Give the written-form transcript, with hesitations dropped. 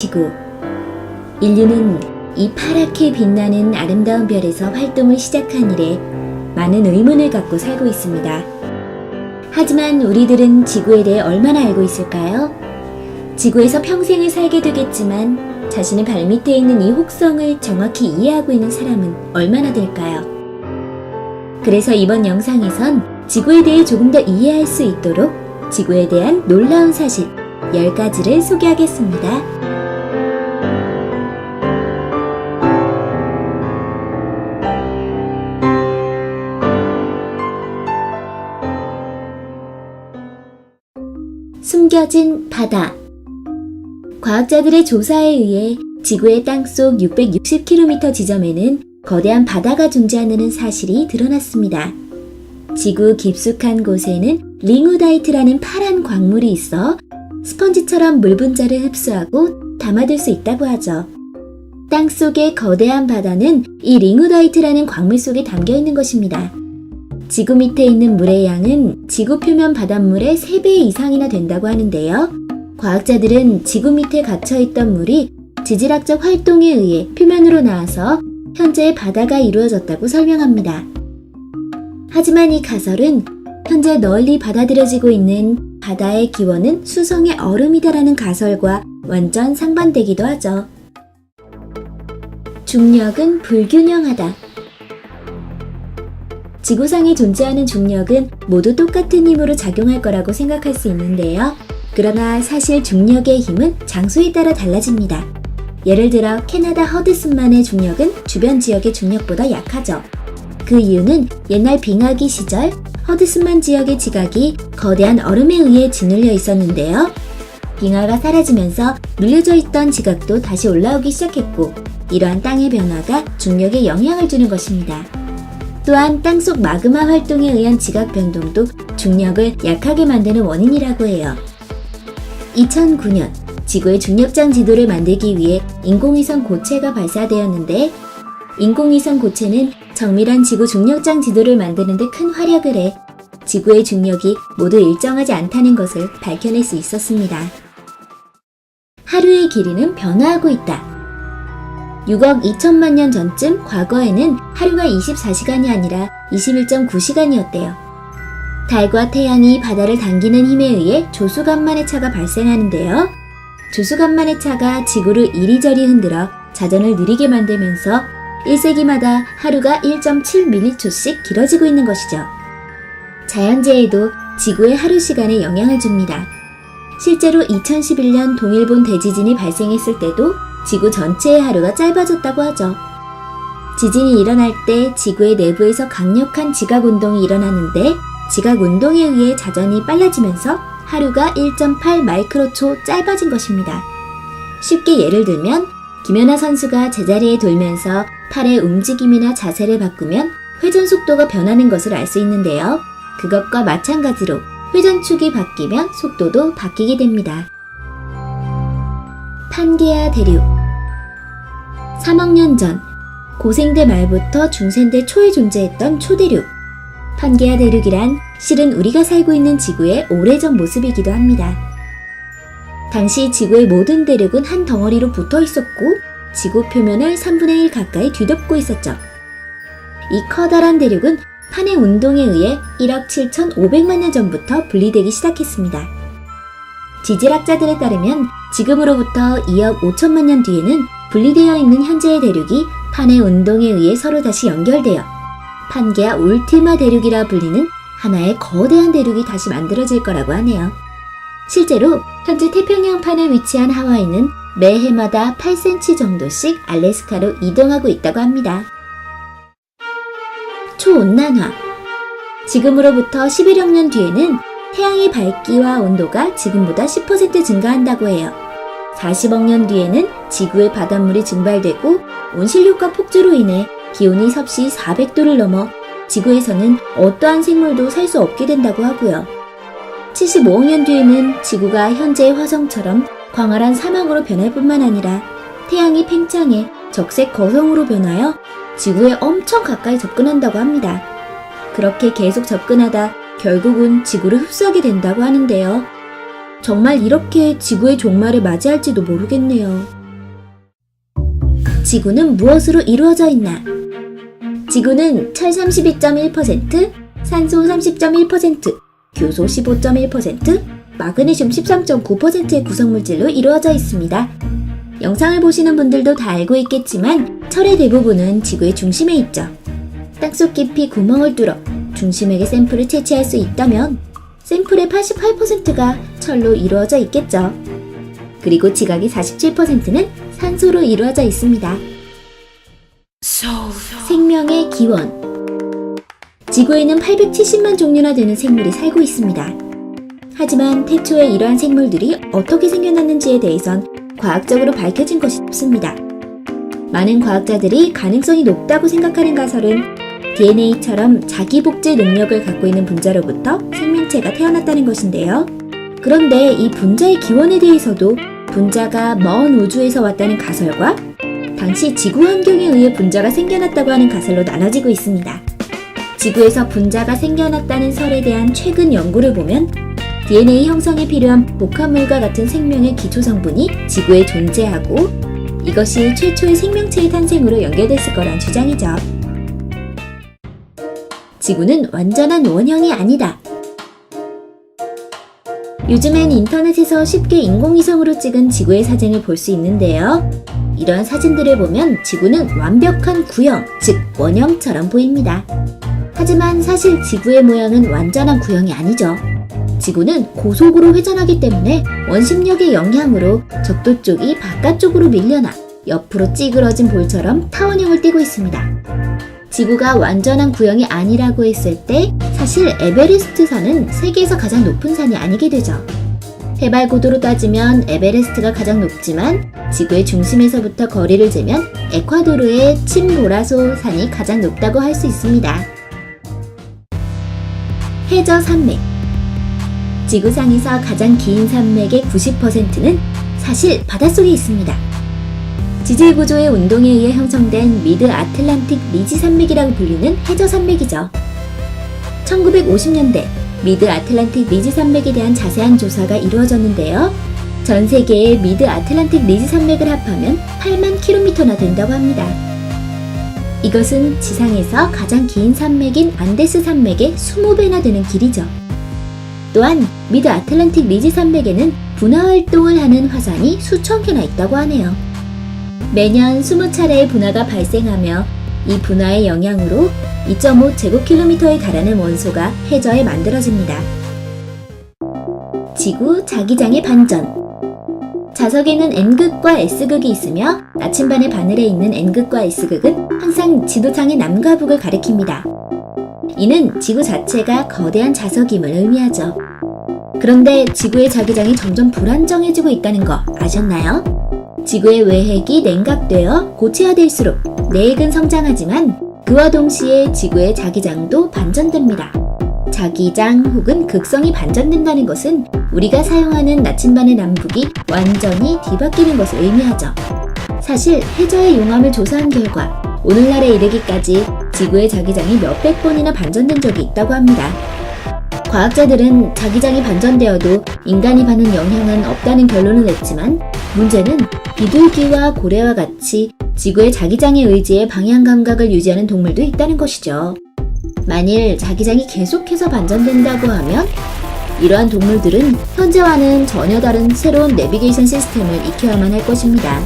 지구. 인류는 이 파랗게 빛나는 아름다운 별에서 활동을 시작한 이래 많은 의문을 갖고 살고 있습니다. 하지만 우리들은 지구에 대해 얼마나 알고 있을까요? 지구에서 평생을 살게 되겠지만 자신의 발밑에 있는 이 혹성을 정확히 이해하고 있는 사람은 얼마나 될까요? 그래서 이번 영상에선 지구에 대해 조금 더 이해할 수 있도록 지구에 대한 놀라운 사실 10가지를 소개하겠습니다. 숨겨진 바다. 과학자들의 조사에 의해 지구의 땅속 660km 지점에는 거대한 바다가 존재하는 사실이 드러났습니다. 지구 깊숙한 곳에는 링우다이트라는 파란 광물이 있어 스펀지처럼 물 분자를 흡수하고 담아둘 수 있다고 하죠. 땅속의 거대한 바다는 이 링우다이트라는 광물 속에 담겨 있는 것입니다. 지구 밑에 있는 물의 양은 지구 표면 바닷물의 3배 이상이나 된다고 하는데요. 과학자들은 지구 밑에 갇혀있던 물이 지질학적 활동에 의해 표면으로 나와서 현재 바다가 이루어졌다고 설명합니다. 하지만 이 가설은 현재 널리 받아들여지고 있는 바다의 기원은 수성의 얼음이다라는 가설과 완전 상반되기도 하죠. 중력은 불균형하다. 지구상에 존재하는 중력은 모두 똑같은 힘으로 작용할 거라고 생각할 수 있는데요. 그러나 사실 중력의 힘은 장소에 따라 달라집니다. 예를 들어 캐나다 허드슨만의 중력은 주변 지역의 중력보다 약하죠. 그 이유는 옛날 빙하기 시절 허드슨만 지역의 지각이 거대한 얼음에 의해 짓눌려 있었는데요. 빙하가 사라지면서 눌려져 있던 지각도 다시 올라오기 시작했고, 이러한 땅의 변화가 중력에 영향을 주는 것입니다. 또한 땅속 마그마 활동에 의한 지각 변동도 중력을 약하게 만드는 원인이라고 해요. 2009년 지구의 중력장 지도를 만들기 위해 인공위성 고체가 발사되었는데, 인공위성 고체는 정밀한 지구 중력장 지도를 만드는 데 큰 활약을 해 지구의 중력이 모두 일정하지 않다는 것을 밝혀낼 수 있었습니다. 하루의 길이는 변화하고 있다. 6억 2천만 년 전쯤 과거에는 하루가 24시간이 아니라 21.9시간이었대요. 달과 태양이 바다를 당기는 힘에 의해 조수간만의 차가 발생하는데요. 조수간만의 차가 지구를 이리저리 흔들어 자전을 느리게 만들면서 1세기마다 하루가 1.7m초씩 길어지고 있는 것이죠. 자연재해도 지구의 하루 시간에 영향을 줍니다. 실제로 2011년 동일본 대지진이 발생했을 때도 지구 전체의 하루가 짧아졌다고 하죠. 지진이 일어날 때 지구의 내부에서 강력한 지각운동이 일어나는데, 지각운동에 의해 자전이 빨라지면서 하루가 1.8 마이크로초 짧아진 것입니다. 쉽게 예를 들면 김연아 선수가 제자리에 돌면서 팔의 움직임이나 자세를 바꾸면 회전 속도가 변하는 것을 알 수 있는데요. 그것과 마찬가지로 회전축이 바뀌면 속도도 바뀌게 됩니다. 판게아 대륙. 3억 년 전 고생대 말부터 중생대 초에 존재했던 초대륙. 판게아 대륙이란 실은 우리가 살고 있는 지구의 오래전 모습이기도 합니다. 당시 지구의 모든 대륙은 한 덩어리로 붙어 있었고 지구 표면을 3분의 1 가까이 뒤덮고 있었죠. 이 커다란 대륙은 판의 운동에 의해 1억 7,500만 년 전부터 분리되기 시작했습니다. 지질학자들에 따르면 지금으로부터 2억 5천만 년 뒤에는 분리되어 있는 현재의 대륙이 판의 운동에 의해 서로 다시 연결되어 판게아 울티마 대륙이라 불리는 하나의 거대한 대륙이 다시 만들어질 거라고 하네요. 실제로 현재 태평양판에 위치한 하와이는 매 해마다 8cm 정도씩 알래스카로 이동하고 있다고 합니다. 초온난화. 지금으로부터 11억 년 뒤에는 태양의 밝기와 온도가 지금보다 10% 증가한다고 해요. 40억 년 뒤에는 지구의 바닷물이 증발되고 온실효과 폭주로 인해 기온이 섭씨 400도를 넘어 지구에서는 어떠한 생물도 살 수 없게 된다고 하고요. 75억 년 뒤에는 지구가 현재의 화성처럼 광활한 사막으로 변할 뿐만 아니라 태양이 팽창해 적색 거성으로 변하여 지구에 엄청 가까이 접근한다고 합니다. 그렇게 계속 접근하다 결국은 지구를 흡수하게 된다고 하는데요. 정말 이렇게 지구의 종말을 맞이할지도 모르겠네요. 지구는 무엇으로 이루어져 있나? 지구는 철 32.1%, 산소 30.1%, 교소 15.1%, 마그네슘 13.9%의 구성물질로 이루어져 있습니다. 영상을 보시는 분들도 다 알고 있겠지만 철의 대부분은 지구의 중심에 있죠. 땅속 깊이 구멍을 뚫어 중심에게 샘플을 채취할 수 있다면 샘플의 88%가 철로 이루어져 있겠죠. 그리고 지각의 47%는 산소로 이루어져 있습니다. 생명의 기원. 지구에는 870만 종류나 되는 생물이 살고 있습니다. 하지만 태초에 이러한 생물들이 어떻게 생겨났는지에 대해선 과학적으로 밝혀진 것이 없습니다. 많은 과학자들이 가능성이 높다고 생각하는 가설은 DNA처럼 자기 복제 능력을 갖고 있는 분자로부터 생명체가 태어났다는 것인데요. 그런데 이 분자의 기원에 대해서도 분자가 먼 우주에서 왔다는 가설과 당시 지구 환경에 의해 분자가 생겨났다고 하는 가설로 나눠지고 있습니다. 지구에서 분자가 생겨났다는 설에 대한 최근 연구를 보면 DNA 형성에 필요한 복합물과 같은 생명의 기초 성분이 지구에 존재하고 이것이 최초의 생명체의 탄생으로 연결됐을 거란 주장이죠. 지구는 완전한 원형이 아니다. 요즘엔 인터넷에서 쉽게 인공위성으로 찍은 지구의 사진을 볼 수 있는데요. 이러한 사진들을 보면 지구는 완벽한 구형, 즉 원형처럼 보입니다. 하지만 사실 지구의 모양은 완전한 구형이 아니죠. 지구는 고속으로 회전하기 때문에 원심력의 영향으로 적도 쪽이 바깥쪽으로 밀려나 옆으로 찌그러진 볼처럼 타원형을 띠고 있습니다. 지구가 완전한 구형이 아니라고 했을 때 사실 에베레스트 산은 세계에서 가장 높은 산이 아니게 되죠. 해발 고도로 따지면 에베레스트가 가장 높지만 지구의 중심에서부터 거리를 재면 에콰도르의 침보라소 산이 가장 높다고 할 수 있습니다. 해저 산맥. 지구상에서 가장 긴 산맥의 90%는 사실 바닷속에 있습니다. 지질 구조의 운동에 의해 형성된 미드 아틀란틱 리지 산맥이라고 불리는 해저 산맥이죠. 1950년대 미드 아틀란틱 리지 산맥에 대한 자세한 조사가 이루어졌는데요. 전 세계의 미드 아틀란틱 리지 산맥을 합하면 8만 킬로미터나 된다고 합니다. 이것은 지상에서 가장 긴 산맥인 안데스 산맥의 20배나 되는 길이죠. 또한 미드 아틀란틱 리지 산맥에는 분화 활동을 하는 화산이 수천 개나 있다고 하네요. 매년 20차례의 분화가 발생하며 이 분화의 영향으로 2.5제곱킬로미터에 달하는 원소가 해저에 만들어집니다. 지구 자기장의 반전. 자석에는 N극과 S극이 있으며 나침반의 바늘에 있는 N극과 S극은 항상 지도상의 남과 북을 가리킵니다. 이는 지구 자체가 거대한 자석임을 의미하죠. 그런데 지구의 자기장이 점점 불안정해지고 있다는 거 아셨나요? 지구의 외핵이 냉각되어 고체화될수록 내핵은 성장하지만 그와 동시에 지구의 자기장도 반전됩니다. 자기장 혹은 극성이 반전된다는 것은 우리가 사용하는 나침반의 남북이 완전히 뒤바뀌는 것을 의미하죠. 사실 해저의 용암을 조사한 결과 오늘날에 이르기까지 지구의 자기장이 몇백 번이나 반전된 적이 있다고 합니다. 과학자들은 자기장이 반전되어도 인간이 받는 영향은 없다는 결론을 냈지만 문제는 비둘기와 고래와 같이 지구의 자기장의 의지에 방향 감각을 유지하는 동물도 있다는 것이죠. 만일 자기장이 계속해서 반전된다고 하면 이러한 동물들은 현재와는 전혀 다른 새로운 내비게이션 시스템을 익혀야만 할 것입니다.